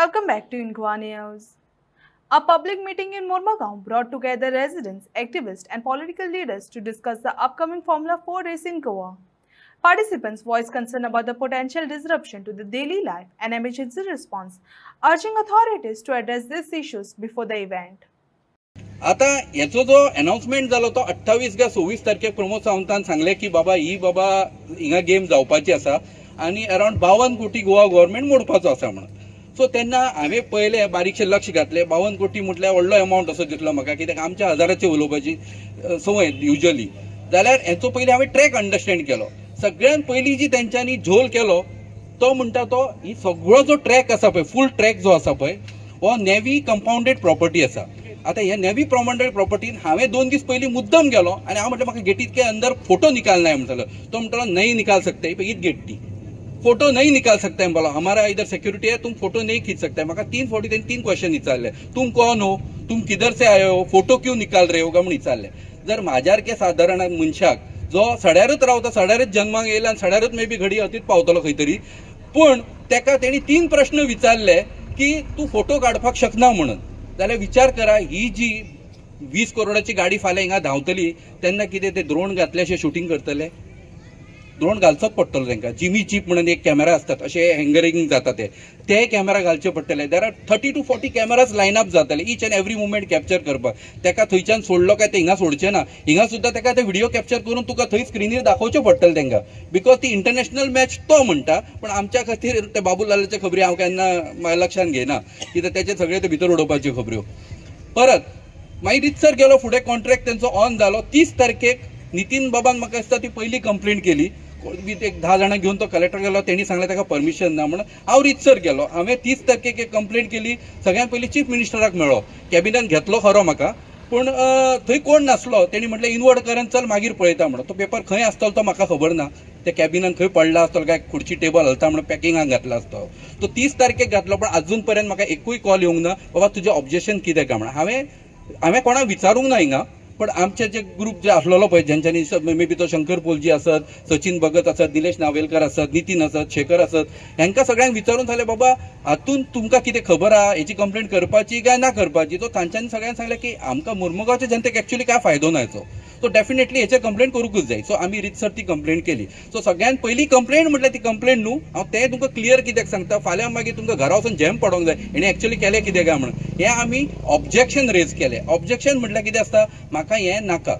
Welcome back to Inqua News. A public meeting in Mormugao brought together residents, activists, and political leaders to discuss the upcoming Formula 4 race in Goa. Participants voiced concern about the potential disruption to the daily life and emergency response, urging authorities to address these issues before the event. आता याचो जो announcement जालो तो 28 गा 26 तारखेक प्रमोद सावंतान सांगले की बाबा ही बाबा हिंगा game जावपाची आसा आणि अराउंड 52 कोटी गोवा गव्हर्नमेंट मोडपाचो आसा म्हणून. सो तेन्ना हांवें पयले बारीकशे लक्ष घातले 52 कोटी म्हटल्यार व्हडलो अमाउंट असो दिसलो म्हाका, कित्याक आमच्या हजाराचे उलोवपाची संवय युजली. जाल्यार हेचो पयलीं हांवें ट्रॅक अंडरस्टँड केलो. सगळ्यात पयलीं जी तेंच्यांनी झोल केलो तो म्हणटा तो ही सगळो जो ट्रॅक आसा पळय, फूल ट्रॅक जो आसा पळय, हो नेवी कंपाउंडेड प्रॉपर्टी आसा. आता ह्या नेवी कंपाउंडेड प्रॉपर्टीन हांवें 2 दीस पयलीं मुद्दम गेलो आनी हांव म्हटलें म्हाका गेटीत के अंदर फोटो निकालना म्हणटालो. तो म्हणटालो नहीं निकाल सकते, ईद गेट ती फोटो नहीं निकाल सकता है. बोला हमारा इधर सिक्योरिटी है, तुम फोटो नहीं खींच सकते. म्हाका 3 क्वेश्चन विचारले. तुम कौन हो, तुम किधर से आए हो, फोटो क्यों निकाल रहे हो का म्हणून विचारले. जर म्हाज्यारके साधारण मनशाक जो सड्यारूच रावता, सड्यारूच जन्माक येयला आनी सड्यारूच मे बी घडी अतीत पावतलो खंय तरी, पूण तेका तेणी 3 प्रश्न विचारले की तूं फोटो काडपाक शकना म्हणून. जाल्यार विचार करा, ही जी 20 करोडाची गाडी फाल्यां हिंगा धांवतली तेन्ना कितें ते द्रोण घातल्याशे शूटिंग करतले? द्रोण घालचोच पडटलो तांकां. जिमी चीप म्हणून एक कॅमेरा असतात, असे हँगरिंग जाता ते कॅमेरा घालचे पडटले. There are 30 to 40 cameras line up जातले each and every movement capture करपाक. तेका थंयच्यान सोडलो काय ते हिंगा सोडचे ना. हिंगा सुद्धा तेका ते व्हिडिओ कॅप्चर करून तुका थंय स्क्रिनीर दाखोवचे पडटले तांकां, बिकॉज ती इंटरनॅशनल मॅच तो म्हणटा. पण आमच्या खातीर ते बाबूलालाचे खबरी हांव केन्ना लक्षांत घेयना, कित्याक तेचे सगळे ते भितर उडोवपाच्यो खबऱ्यो. परत मागीर रितसर गेलो फुडें, कॉन्ट्रॅक्ट तेंचो ऑन जालो. 30 तारखेक नितीन बाबान म्हाका दिसता ती पयली कंप्लेंट केली. एक 10 जाणां घेवन तो कलेक्टर गेलो, तेणी सांगलें ताका परमिशन ना म्हणून. हांव रितसर गेलो, हांवें 30 तारखेक एक कंप्लेंट केली. सगळ्यात पयलीं चीफ मिनिस्टराक मेळ्ळो. कॅबिनेट घेतलो खरो म्हाका, पूण थंय कोण नासलो. तेणी म्हटलें इनवर्ट करन चल मागीर पळयता म्हणून. तो पेपर खंय आसतलो तो म्हाका खबर ना. ते कॅबिनान खंय पडला आसतलो काय खुर्ची टेबल हलता म्हणून पॅकिंगाक घातला आसतो. तो 30 तारखेक घातलो, पण अजून पर्यंत म्हाका एकूय कॉल येवंक ना बाबा तुजें ऑब्जेक्शन कितें काय म्हणून. हांवें कोणाक विचारूंक ना हिंगा, पण आमचे जे ग्रुप जे आसलेलो पळय, ज्यांच्यांनी मे बी तो शंकर पोलजी आसत, सचिन भगत आसत, निलेश नावेलकर आसत, नितीन आसत, शेखर आसत, हांकां सगळ्यांक विचारून सांगलें बाबा हातून तुमकां कितें खबर आहा, हेची कंप्लेंट करपाची काय ना करपाची. तो तांच्यांनी सगळ्यांक सांगलें की आमकां मुर्मुगांवच्या जनतेक एक्चुअली काय फायदो ना हेचो. सो डेफिनेटली हेचेर कंप्लेंट करूंकच जाय. सो आमी रितसर ती कंप्लेंट केली. सो सगळ्यात पयली कंप्लेंट म्हटल्यार ती कंप्लेंट न्हू, हांव तें तुमकां क्लियर कित्याक सांगता, फाल्यां मागीर तुमकां घरा वचून जॅम पडोंक जाय हेणें एक्चुअली केलें कितें काय म्हणून. हें आमी ऑब्जेक्शन रेज केलें. ऑब्जेक्शन म्हटल्यार कितें आसता, म्हाका हें नाका.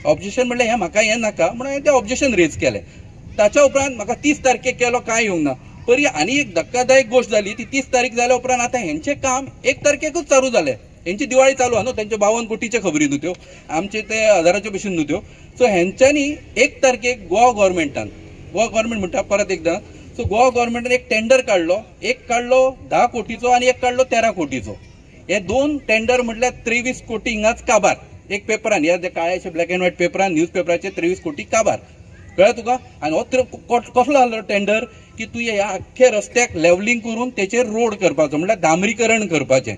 ऑब्जेक्शन म्हटल्यार हें म्हाका हें नाका म्हणून हांवें तें ऑब्जेक्शन रेज केलें. ताच्या उपरांत म्हाका 30 तारखेक केलो काय येवंक ना. परी आनी एक धक्कादायक गोश्ट जाली. ती 30 तारीख जाल्या उपरांत आतां हेंचें काम 1 तारखेकूच चालू जालें. हेंची दिवाळी चालू आहा न्हू, तेंचे 52 कोटीचे खबरी न्हू त्यो, आमचे ते हजाराचे भशेन न्हू त्यो. सो हेंच्यांनी 1 तारखेक गोवा गव्हर्नमेंट म्हणटा परत एकदां. सो गोवा गव्हर्नमेंटान एक टेंडर काडलो. एक काडलो 10 कोटीचो आनी एक काडलो 13 कोटीचो. हे 2 टेंडर म्हटल्यार 23 कोटी हिंगाच काबार. एक पेपरान, ह्या जे काळ्याचे ब्लॅक एंड व्हाईट पेपरान, न्यूज पेपराचे 23 कोटी काबार. कळ्ळें तुका. आनी हो कसलो आसलो टेंडर की तूं ह्या आख्खे रस्त्याक लेवलिंग करून तेचेर रोड करपाचो, म्हटल्यार डांबरीकरण करपाचें.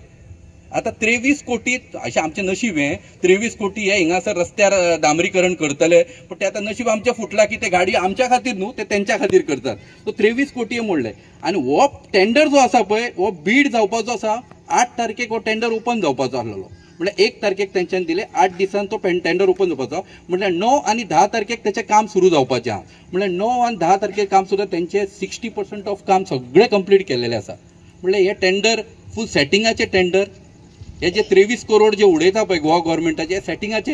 आता 23 कोटी अशें आमचें नशीब. हें 23 कोटी हे हिंगासर रस्त्यार डांबरीकरण करतले, पण ते आतां नशीब आमचें फुटलां की ते गाडी आमच्या खातीर न्हू, ते तेंच्या खातीर करतात. सो 23 कोटी मोडले. आनी हो टेंडर जो आसा पळय, हो बीड जावपाचो आसा. 8 तारखेक हो टेंडर ओपन जावपाचो आसलेलो. म्हटल्यार 1 तारखेक तेंच्यांनी दिले, 8 दिसान तो टेंडर ओपन जावपाचो. म्हटल्यार 9 आनी 10 तारखेक तेचें काम सुरू जावपाचें आहा. म्हटल्यार 9 आनी 10 तारखेक काम सुरू. तेंचे 60% ऑफ काम सगळें कंप्लीट केलेलें आसा. म्हटल्यार हे टेंडर फूल सेटिंगाचें टेंडर. हे जे 23 करोड जे उडयता पळय गोवा गव्हर्नमेंटाचे सेटिंगाचे,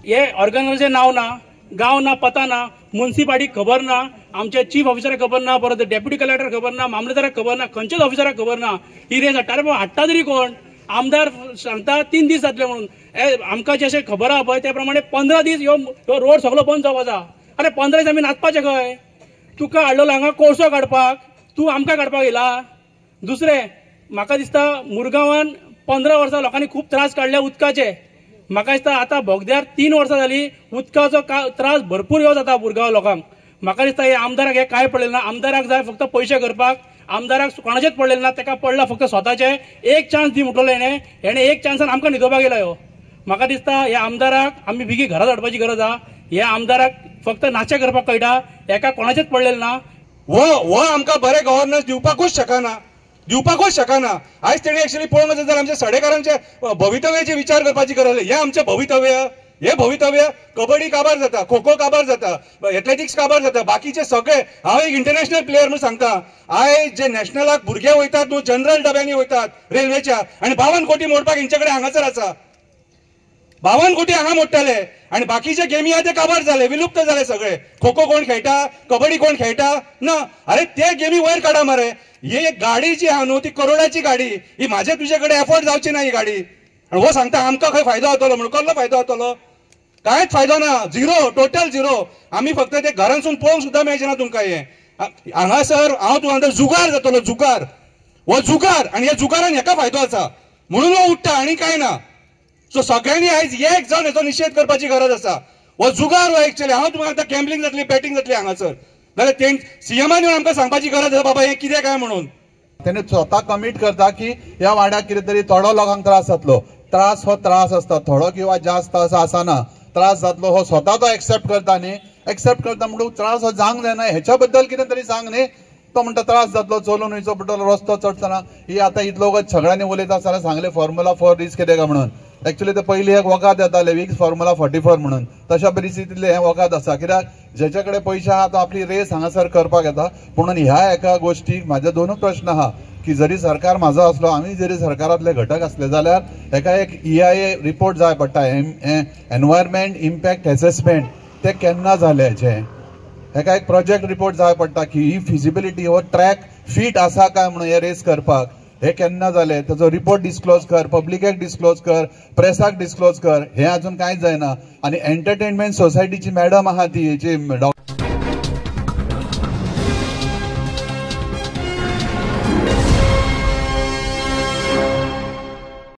हे ऑर्गनायझेशन नाव ना, गांव ना, पत्ता ना, म्युनिसिपालिटी खबर ना, आमचे चीफ ऑफिसराक खबर ना, परत डेप्युटी कलेक्टर खबर ना, मामलेदाराक खबर ना, खंयच्याच ऑफिसराक खबर ना. ही रेस हाडटा रे, हाडटा तरी कोण? आमदार सांगता 3 दीस जातले म्हणून. आमकां जशें खबर आहा पळय त्या प्रमाणे 15 दीस ह्यो रोड सगळो बंद जावपाचा. अरे 15 दीस आमी नाचपाचें खंय? तुका हाडलेलो हांगा कोळसो काडपाक, तूं आमकां काडपाक येयला. दुसरें, म्हाका दिसता मुरगांवान 15 वर्सां लोकांनी खूब त्रास काडले उदकाचे. म्हाका दिसता आतां बोगद्यार 3 वर्सां जाली, उदकाचो त्रास भरपूर ह्यो जाता मुरगांव लोकांक. म्हाका दिसता हे आमदाराक हे काय पडलें ना. आमदाराक जाय फक्त पयशे करपाक, आमदाराक कोणाचेच पडलेले ना. ताका पडला फक्त स्वताचे. एक चान्स दी म्हणटलो हेणे एक चान्सान आमकां न्हिदोवपाक येयला ह्यो. म्हाका दिसता ह्या आमदाराक आमी बेगी घरा धाडपाची गरज आहा. ह्या आमदाराक फक्त नाचे करपाक कळटा, हेका कोणाचेच पडलेले ना. हो आमकां बरे गव्हर्नन्स दिवपाकूच शकना. दिवपाकूच शकना. आयज तेणी एक्चुअली पळोवंक वचत जाल्यार आमच्या सडेकारांचे भवितव्याचे विचार करपाची गरज आसा. हे आमचे भवितव्य, हे भवितव्य कबड्डी काबार जाता, खो खो काबार जाता, एथलेटिक्स काबार जाता, बाकीचे सगळे. हांव एक इंटरनॅशनल प्लेयर म्हणून सांगता, आयज जे नॅशनलाक भुरगे वयतात न्हू, जनरल डब्यांनी वयतात रेल्वेच्या, आणि 52 कोटी मोडपाक हेंचे कडेन हांगासर आसा. 52 कोटी हांगा मोडटाले आणि बाकीचे गेमी आहा ते काबार झाले, विलुप्त झाले सगळे. खो खो कोण खेळटा, कबड्डी कोण खेळटा ना. अरे ते गेमी वयर काढा मरे. ही गाडी जी आहा न्हू ती करोडाची गाडी, ही माझे तुझे कडेन एफोर्ड जावची ना ही गाडी. आणि हो सांगता आमकां खंय फायदो जातलो म्हणून. कसलो फायदो जातलो? कांयच फायदो ना, झिरो, टोटल झिरो. आम्ही फक्त ते घरांसून पळोवंक सुद्दां मेळचे ना तुमकां. हे हांगासर हांव तुमकां जुगार जातलो, जुगार. हो जुगार, आणि ह्या जुगारान हेका फायदो आसा म्हणून हो उठ्ठा, आणि काय ना. सो सगळ्यांनी आयज एक जावन हेचो निशेध करपाची गरज आसा. हो जुगार हो एक्चुअली. हांव तुमकां आतां गॅम्बलिंग जातली, बॅटिंग जातली हांगासर, जाल्यार ते सीएमान येवन आमकां सांगपाची गरज आसा बाबा हे कितें काय म्हणून. त्याने स्वतः कमीट करता की ह्या वाड्याक कितें तरी थोडो लोकांक त्रास जातलो. त्रास हो त्रास असता, थोडो किंवा जास्त असं आसाना. त्रास जातलो हो स्वतः तो एक्सेप्ट करता न्ही. एक्सेप्ट करता म्हणून त्रास हो जावंक जायना, हेच्या बद्दल कितें तरी सांग न्ही. तो म्हणटा त्रास जातलो, चलून वयचो पडटलो, रस्तो चडटना. ही आतां इतलो वगत सगळ्यांनी उलयता आसतना सांगले फॉर्म्युला 4 रीच कितें काय म्हणून. एक्चुअली ते पयलीं एक वकात येताले वीक फॉर्म्युला 44 म्हणून. तशा परिस्थितींतले हे वकात आसा, कित्याक जेचे कडेन पयशे आहा तो आपली रेस हांगासर करपाक येता. म्हणून ह्या एका गोष्टीक म्हाजे दोनूच प्रश्न आहा की जरी सरकार म्हाजो असलो, आमी जरी सरकारांतले घटक असले जाल्यार हेका एक EIA रिपोर्ट जाय पडटा, एनवायरमेंट इम्पॅक्ट असेसमेंट. ते केन्ना जाले हेचे? हेका एक प्रोजेक्ट रिपोर्ट जाय पडटा की ही फिजिबिलिटी हो ट्रॅक फिट आसा काय म्हणून हे रेस करपाक. हे केन्ना जाले? ताचो रिपोर्ट डिस्क्लोज कर, पब्लिकेक डिस्क्लोज कर, प्रेसाक डिस्क्लोज कर. हे अजून कांयच जायना. आणि एंटरटेनमेंट सोसायटीची मॅडम आहा ती हेची